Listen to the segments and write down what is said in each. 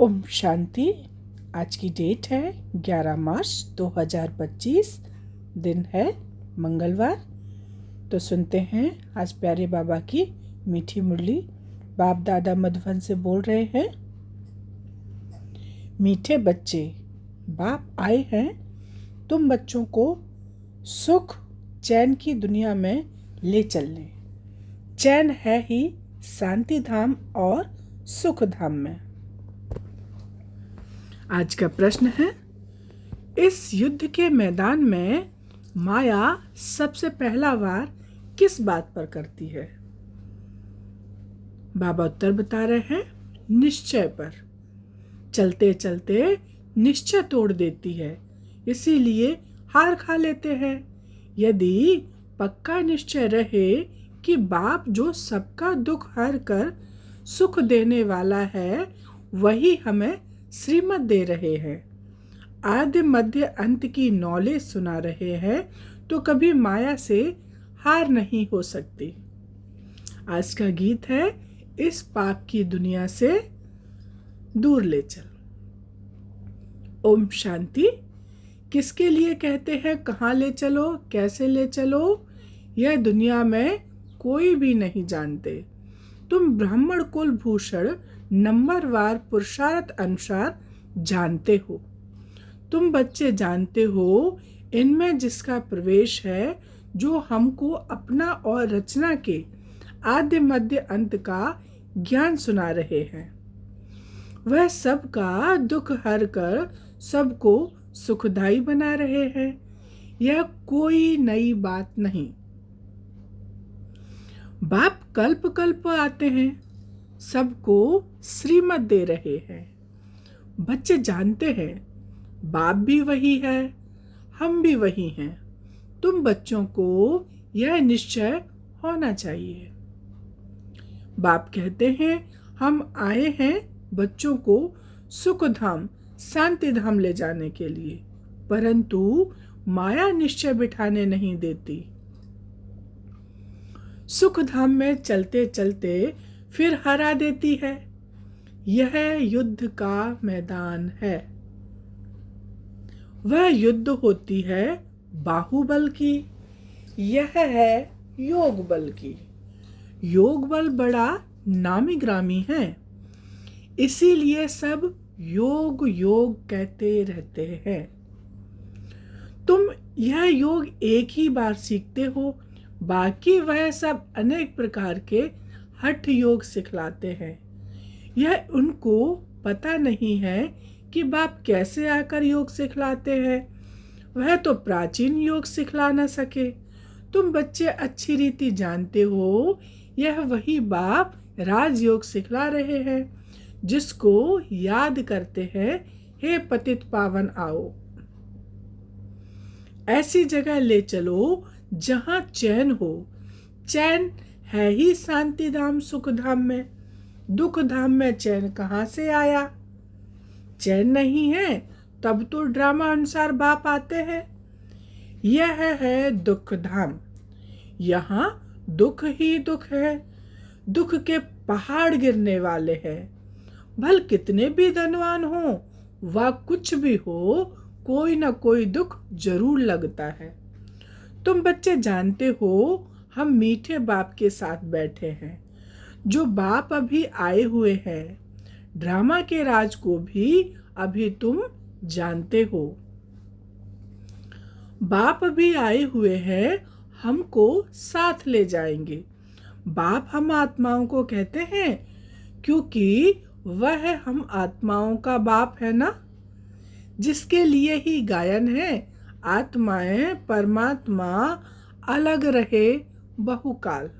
ओम शांति। आज की डेट है 11 मार्च 2025। दिन है मंगलवार। तो सुनते हैं आज प्यारे बाबा की मीठी मुरली। बाप दादा मधुबन से बोल रहे हैं। मीठे बच्चे, बाप आए हैं तुम बच्चों को सुख चैन की दुनिया में ले चलने। चैन है ही शांति धाम और सुख धाम में। आज का प्रश्न है, इस युद्ध के मैदान में माया सबसे पहला वार किस बात पर करती है? बाबा उत्तर बता रहे हैं, निश्चय पर। चलते चलते निश्चय तोड़ देती है, इसीलिए हार खा लेते हैं। यदि पक्का निश्चय रहे कि बाप जो सबका दुख हर कर सुख देने वाला है, वही हमें श्रीमत दे रहे हैं, आदि मध्य अंत की नॉलेज सुना रहे हैं, तो कभी माया से हार नहीं हो सकती। आज का गीत है, इस पाप की दुनिया से दूर ले चल। ओम शांति। किसके लिए कहते हैं कहाँ ले चलो, कैसे ले चलो, यह दुनिया में कोई भी नहीं जानते। तुम ब्राह्मण कुल भूषण नंबरवार पुरुषार्थ अनुसार जानते हो। तुम बच्चे जानते हो, इनमें जिसका प्रवेश है, जो हमको अपना और रचना के आद्य मध्य अंत का ज्ञान सुना रहे हैं। वह सबका दुख हर कर सबको सुखदायी बना रहे हैं। यह कोई नई बात नहीं। बाप कल्प कल्प आते हैं, सबको श्रीमत दे रहे हैं। बच्चे जानते हैं बाप भी वही है, हम भी वही हैं। तुम बच्चों को यह निश्चय होना चाहिए। बाप कहते हैं, हम आए हैं बच्चों को सुख धाम शांति धाम ले जाने के लिए, परंतु माया निश्चय बिठाने नहीं देती। सुख धाम में चलते चलते फिर हरा देती है। यह युद्ध का मैदान है। वह युद्ध होती है बाहुबल की, यह है योग बल की। योग बल बड़ा नामी ग्रामी है, इसीलिए सब योग योग कहते रहते हैं। तुम यह योग एक ही बार सीखते हो, बाकी वह सब अनेक प्रकार के हठ योग सिखलाते हैं। यह उनको पता नहीं है कि बाप कैसे आकर योग सिखलाते हैं। वह तो प्राचीन योग सिखला न सके। तुम बच्चे अच्छी रीति जानते हो, यह वही बाप राजयोग सिखला रहे हैं, जिसको याद करते हैं, हे पतित पावन आओ। ऐसी जगह ले चलो जहां चैन हो। चैन है ही शांति धाम सुख धाम में। दुख धाम में चैन कहाँ से आया? चैन नहीं है तब तो ड्रामा अनुसार बाप आते हैं। यह है दुख धाम। यहाँ दुख ही दुख है। दुख के पहाड़ गिरने वाले हैं। भल कितने भी धनवान हो व कुछ भी हो, कोई ना कोई दुख जरूर लगता है। तुम बच्चे जानते हो, हम मीठे बाप के साथ बैठे हैं। जो बाप अभी आए हुए हैं, ड्रामा के राज को भी अभी तुम जानते हो। बाप अभी आए हुए हैं, हमको साथ ले जाएंगे। बाप हम आत्माओं को कहते हैं, क्योंकि वह हम आत्माओं का बाप है ना, जिसके लिए ही गायन है, आत्माएं परमात्मा अलग रहे बहुकाल।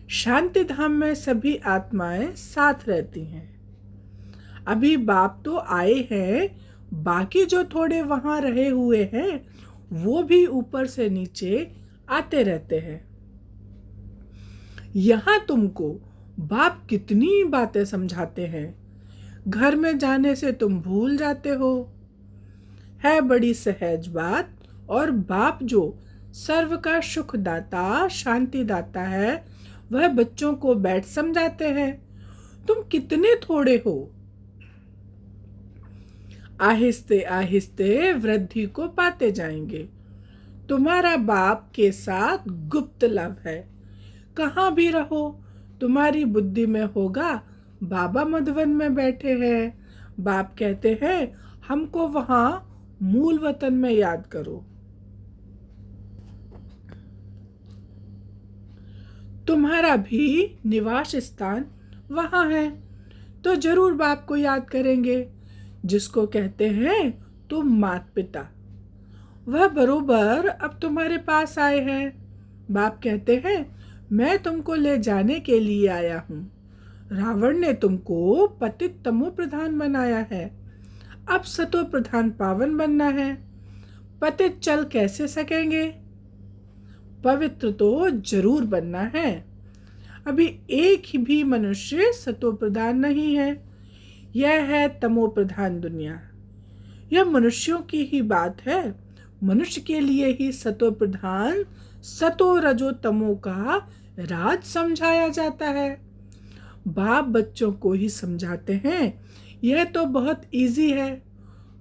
शांति धाम में सभी आत्माएं साथ रहती हैं। अभी बाप तो आए हैं, बाकी जो थोड़े वहां रहे हुए हैं, वो भी ऊपर से नीचे आते रहते हैं। यहाँ तुमको बाप कितनी बातें समझाते हैं, घर में जाने से तुम भूल जाते हो। है बड़ी सहज बात, और बाप जो सर्व का सुख दाता शांति दाता है, वह बच्चों को बैठ समझाते हैं। तुम कितने थोड़े हो, आहिस्ते आहिस्ते वृद्धि को पाते जाएंगे। तुम्हारा बाप के साथ गुप्त लव है। कहाँ भी रहो, तुम्हारी बुद्धि में होगा बाबा मधुवन में बैठे हैं। बाप कहते हैं हमको वहाँ मूल वतन में याद करो। तुम्हारा भी निवास स्थान वहाँ है, तो जरूर बाप को याद करेंगे, जिसको कहते हैं तुम माता पिता। वह बरोबर अब तुम्हारे पास आए हैं। बाप कहते हैं मैं तुमको ले जाने के लिए आया हूँ। रावण ने तुमको पतित तमो प्रधान बनाया है, अब सतो प्रधान पावन बनना है। पतित चल कैसे सकेंगे, पवित्र तो जरूर बनना है। अभी एक ही भी मनुष्य सतो प्रधान नहीं है। यह है तमो प्रधान दुनिया। यह मनुष्यों की ही बात है। मनुष्य के लिए ही सतो प्रधान सतो रजो तमो का राज समझाया जाता है। बाप बच्चों को ही समझाते हैं यह तो बहुत इजी है।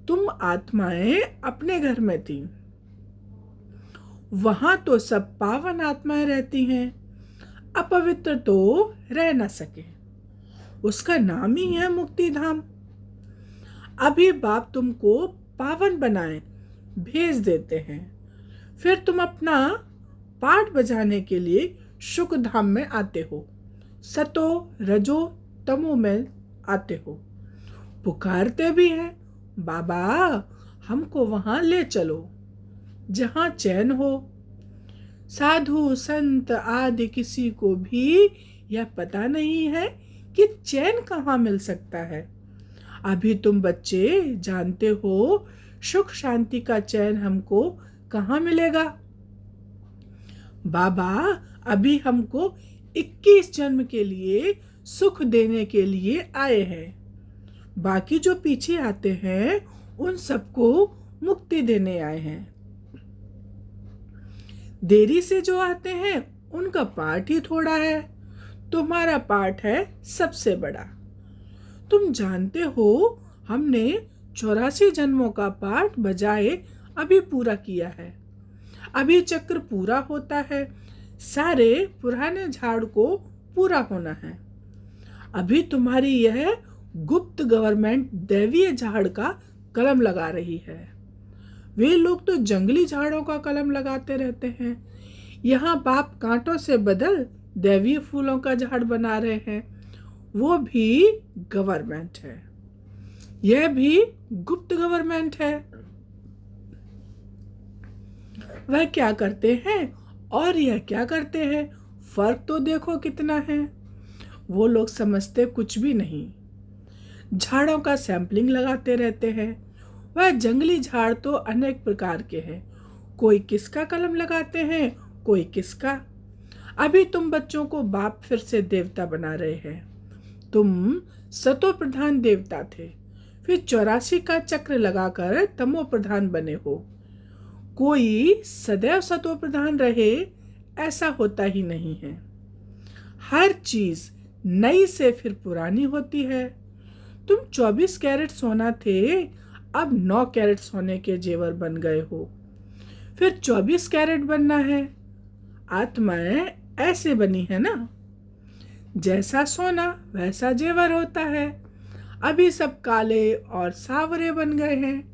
तुम आत्माएं अपने घर में थी, वहां तो सब पावन आत्माएं रहती हैं, अपवित्र तो रह न सके। उसका नाम ही है मुक्ति धाम। अभी बाप तुमको पावन बनाए भेज देते हैं, फिर तुम अपना पाठ बजाने के लिए सुख धाम में आते हो, सतो रजो तमो में आते हो। पुकारते भी हैं बाबा हमको वहां ले चलो जहां चैन हो। साधु संत आदि किसी को भी यह पता नहीं है कि चैन कहाँ मिल सकता है। अभी तुम बच्चे जानते हो सुख शांति का चैन हमको कहाँ मिलेगा। बाबा अभी हमको 21 जन्म के लिए सुख देने के लिए आए हैं। बाकी जो पीछे आते हैं उन सबको मुक्ति देने आए हैं। देरी से जो आते हैं उनका पाठ ही थोड़ा है, तुम्हारा पाठ है सबसे बड़ा। तुम जानते हो हमने 84 जन्मों का पाठ बजाए अभी पूरा किया है। अभी चक्र पूरा होता है, सारे पुराने झाड़ को पूरा होना है। अभी तुम्हारी यह गुप्त गवर्नमेंट दैवीय झाड़ का कलम लगा रही है। वे लोग तो जंगली झाड़ों का कलम लगाते रहते हैं। यहाँ बाप कांटों से बदल दैवीय फूलों का झाड़ बना रहे हैं। वो भी गवर्नमेंट है, यह भी गुप्त गवर्नमेंट है। वह क्या करते हैं और यह क्या करते हैं, फर्क तो देखो कितना है। वो लोग समझते कुछ भी नहीं, झाड़ों का सैंपलिंग लगाते रहते हैं। वह जंगली झाड़ तो अनेक प्रकार के हैं, कोई किसका कलम लगाते हैं कोई किसका। अभी तुम बच्चों को बाप फिर से देवता बना रहे हैं। तुम सतो प्रधान देवता थे, फिर 84 का चक्र लगाकर तमो प्रधान बने हो। कोई सदैव सतो प्रधान रहे ऐसा होता ही नहीं है। हर चीज नई से फिर पुरानी होती है। तुम 24 कैरेट सोना थे, अब 9 कैरेट सोने के जेवर बन गए हो, फिर 24 कैरेट बनना है। आत्माएं ऐसे बनी है ना, जैसा सोना वैसा जेवर होता है। अभी सब काले और सावरे बन गए हैं।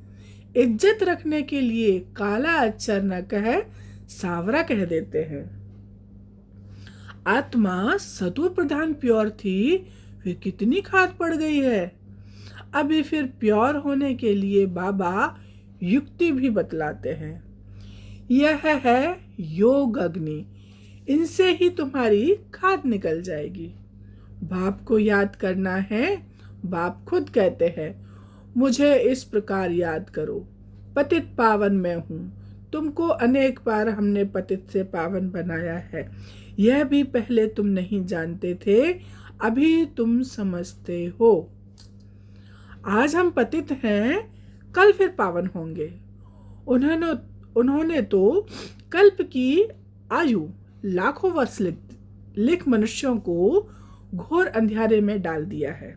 इज्जत रखने के लिए काला अक्षर न कह सावरा कह देते हैं। आत्मा सतो प्रधान प्योर थी, फिर कितनी खाद पड़ गई है। अभी फिर प्योर होने के लिए बाबा युक्ति भी बतलाते हैं। यह है योग अग्नि, इनसे ही तुम्हारी खाद निकल जाएगी। बाप को याद करना है। बाप खुद कहते हैं मुझे इस प्रकार याद करो, पतित पावन मैं हूँ। तुमको अनेक बार हमने पतित से पावन बनाया है, यह भी पहले तुम नहीं जानते थे, अभी तुम समझते हो। आज हम पतित हैं, कल फिर पावन होंगे। उन्होंने तो कल्प की आयु लाखों वर्ष लिख मनुष्यों को घोर अंधेरे में डाल दिया है।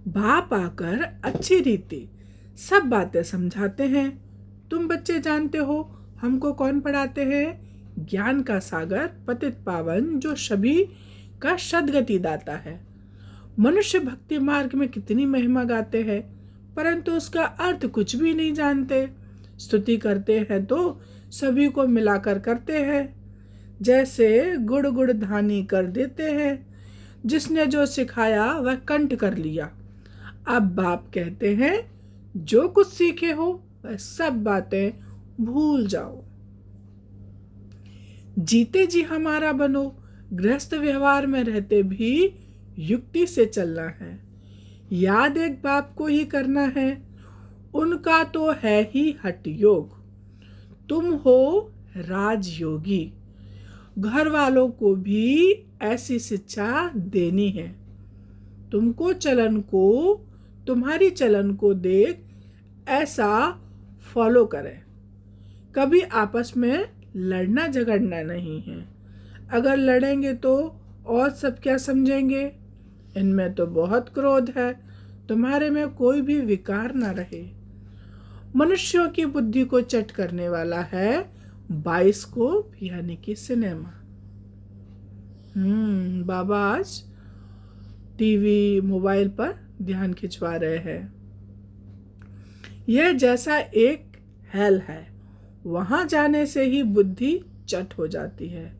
बाप आकर अच्छी रीति सब बातें समझाते हैं। तुम बच्चे जानते हो हमको कौन पढ़ाते हैं? ज्ञान का सागर पतित पावन जो सभी का सद्गति दाता है। मनुष्य भक्ति मार्ग में कितनी महिमा गाते हैं, परंतु उसका अर्थ कुछ भी नहीं जानते। स्तुति करते हैं तो सभी को मिलाकर करते हैं, जैसे गुड़ गुड़ धानी कर देते हैं। जिसने जो सिखाया वह कंठ कर लिया। अब बाप कहते हैं जो कुछ सीखे हो वह सब बातें भूल जाओ। जीते जी हमारा बनो। गृहस्थ व्यवहार में रहते भी युक्ति से चलना है। याद एक बाप को ही करना है, उनका तो है ही हठ योग। तुम हो राजयोगी। घर वालों को भी ऐसी शिक्षा देनी है। तुम्हारी चलन को देख ऐसा फॉलो करें। कभी आपस में लड़ना झगड़ना नहीं है। अगर लड़ेंगे तो और सब क्या समझेंगे? इनमें तो बहुत क्रोध है, तुम्हारे में कोई भी विकार न रहे। मनुष्यों की बुद्धि को चट करने वाला है बाइस्कोप यानी कि सिनेमा। बाबा आज टीवी मोबाइल पर ध्यान खिंचवा रहे हैं। यह जैसा एक हेल है, वहां जाने से ही बुद्धि चट हो जाती है।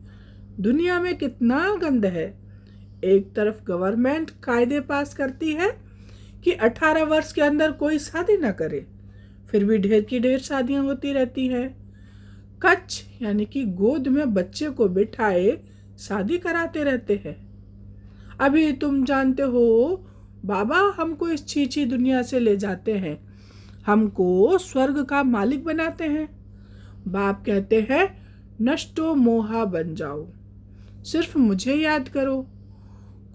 दुनिया में कितना गंद है। एक तरफ गवर्नमेंट कायदे पास करती है कि 18 वर्ष के अंदर कोई शादी ना करे, फिर भी ढेर की ढेर शादियां होती रहती हैं। कच्छ यानी कि गोद में बच्चे को बिठाए शादी कराते रहते हैं। अभी तुम जानते हो बाबा हमको इस छीछी दुनिया से ले जाते हैं, हमको स्वर्ग का मालिक बनाते हैं। बाप कहते हैं नष्टो मोहा बन जाओ, सिर्फ मुझे याद करो।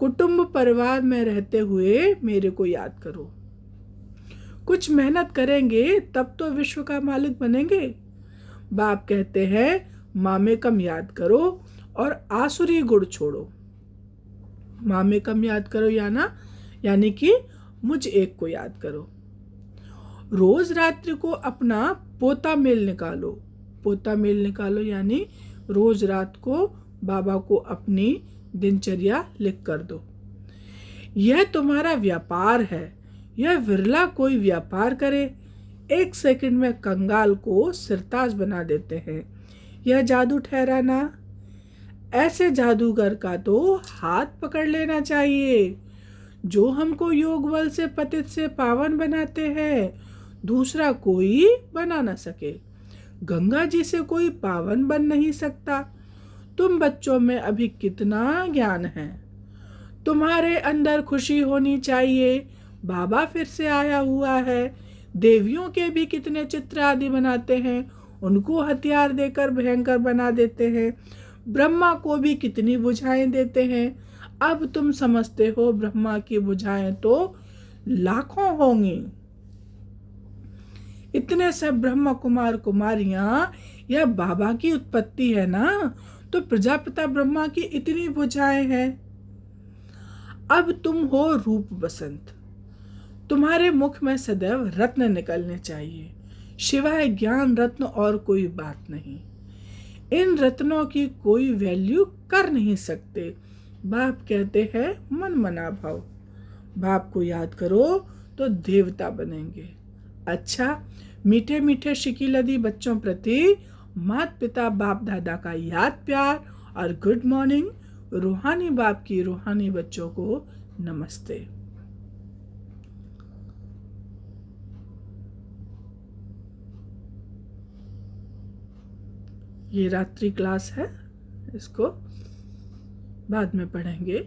कुटुंब परिवार में रहते हुए मेरे को याद करो। कुछ मेहनत करेंगे तब तो विश्व का मालिक बनेंगे। बाप कहते हैं मामे कम याद करो और आसुरी गुड़ छोड़ो। मामे कम याद करो यानी कि मुझ एक को याद करो। रोज रात्रि को अपना पोता मेल निकालो यानी रोज रात को बाबा को अपनी दिनचर्या लिख कर दो। यह तुम्हारा व्यापार है, यह विरला कोई व्यापार करे। 1 सेकंड में कंगाल को सिरताज बना देते हैं। यह जादू ठहरा ना? ऐसे जादूगर का तो हाथ पकड़ लेना चाहिए जो हमको योग बल से पतित से पावन बनाते हैं, दूसरा कोई बना ना सके। गंगा जी से कोई पावन बन नहीं सकता। तुम बच्चों में अभी कितना ज्ञान है। तुम्हारे अंदर खुशी होनी चाहिए, बाबा फिर से आया हुआ है। देवियों के भी कितने चित्र आदि बनाते हैं, उनको हथियार देकर भयंकर बना देते हैं। ब्रह्मा को भी कितनी बुझाएं देते हैं। अब तुम समझते हो ब्रह्मा की बुझाएं तो लाखों होंगी। इतने सब ब्रह्मा कुमार कुमारियां यह बाबा की उत्पत्ति है ना, तो प्रजापिता ब्रह्मा की इतनी बुझाएं हैं। अब तुम हो रूप बसंत, तुम्हारे मुख में सदैव रत्न निकलने चाहिए, सिवाय ज्ञान रत्न और कोई बात नहीं। इन रत्नों की कोई वैल्यू कर नहीं सकते। बाप कहते हैं मन मना भाव। बाप को याद करो तो देवता बनेंगे। अच्छा, मीठे मीठे शिकीलदी बच्चों प्रति माता पिता बाप दादा का याद प्यार और गुड मॉर्निंग। रूहानी बाप की रूहानी बच्चों को नमस्ते। ये रात्रि क्लास है, इसको बाद में पढ़ेंगे।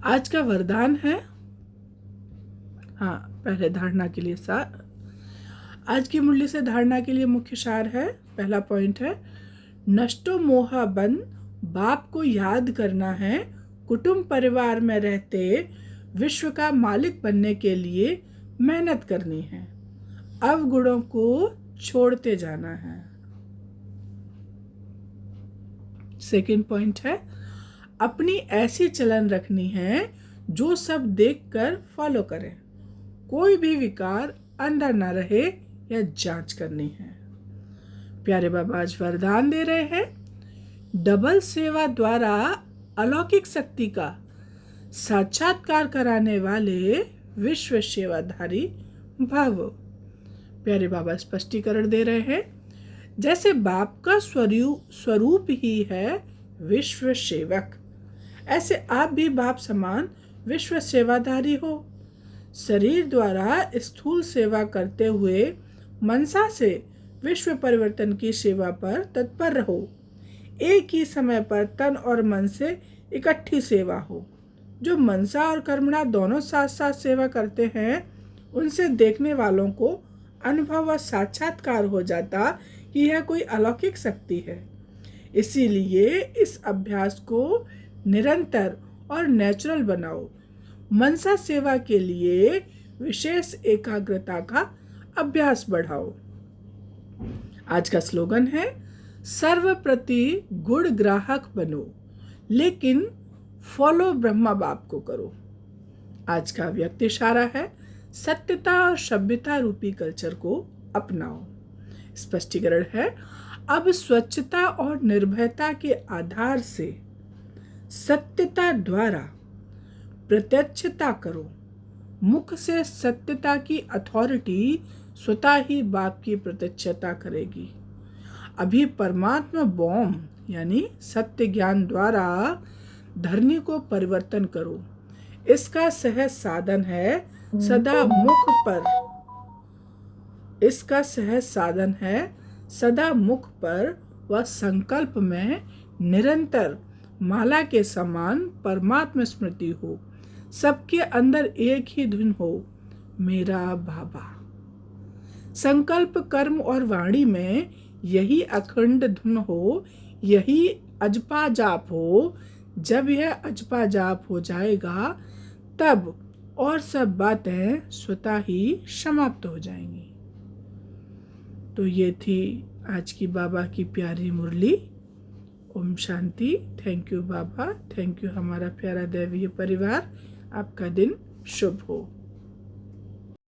आज का वरदान है, पहले धारणा के लिए सार। आज की मुरली से धारणा के लिए मुख्य सार है। पहला पॉइंट है नष्टो मोहा बन, बाप को याद करना है। कुटुंब परिवार में रहते विश्व का मालिक बनने के लिए मेहनत करनी है। अवगुणों को छोड़ते जाना है। सेकंड पॉइंट है अपनी ऐसी चलन रखनी है जो सब देखकर फॉलो करें। कोई भी विकार अंदर न रहे या जांच करनी है। प्यारे बाबा आज वरदान दे रहे हैं, डबल सेवा द्वारा अलौकिक शक्ति का साक्षात्कार कराने वाले विश्व सेवाधारी भव। प्यारे बाबा स्पष्टीकरण दे रहे हैं, जैसे बाप का स्वरूप ही है विश्व सेवक, ऐसे आप भी बाप समान विश्व सेवाधारी हो। शरीर द्वारा स्थूल सेवा करते हुए मनसा से विश्व परिवर्तन की सेवा पर तत्पर रहो। एक ही समय पर तन और मन से इकट्ठी सेवा हो। जो मनसा और कर्मणा दोनों साथ साथ सेवा करते हैं, उनसे देखने वालों को अनुभव व साक्षात्कार हो जाता कि यह कोई अलौकिक शक्ति है। इसीलिए इस अभ्यास को निरंतर और नेचुरल बनाओ। मनसा सेवा के लिए विशेष एकाग्रता का अभ्यास बढ़ाओ। आज का स्लोगन है, सर्वप्रति गुण ग्राहक बनो, लेकिन फॉलो ब्रह्मा बाप को करो। आज का व्यक्ति इशारा है, सत्यता और सभ्यता रूपी कल्चर को अपनाओ। स्पष्टीकरण है, अब स्वच्छता और निर्भयता के आधार से सत्यता द्वारा प्रत्यक्षता करो। मुख से सत्यता की अथॉरिटी स्वतः ही बाप की प्रत्यक्षता करेगी। अभी परमात्मा बॉम्ब यानी सत्य ज्ञान द्वारा धरनी को परिवर्तन करो। इसका सहज साधन है सदा मुख पर, इसका सहज साधन है सदा मुख पर व संकल्प में निरंतर माला के समान परमात्मा स्मृति हो। सबके अंदर एक ही धुन हो, मेरा बाबा। संकल्प कर्म और वाणी में यही अखंड धुन हो, यही अजपा जाप हो। जब यह अजपा जाप हो जाएगा तब और सब बातें स्वतः ही समाप्त हो जाएंगी। तो ये थी आज की बाबा की प्यारी मुरली। ओम शांति। Thank you Baba, thank you हमारा प्यारा दैवीय परिवार। आपका दिन शुभ हो।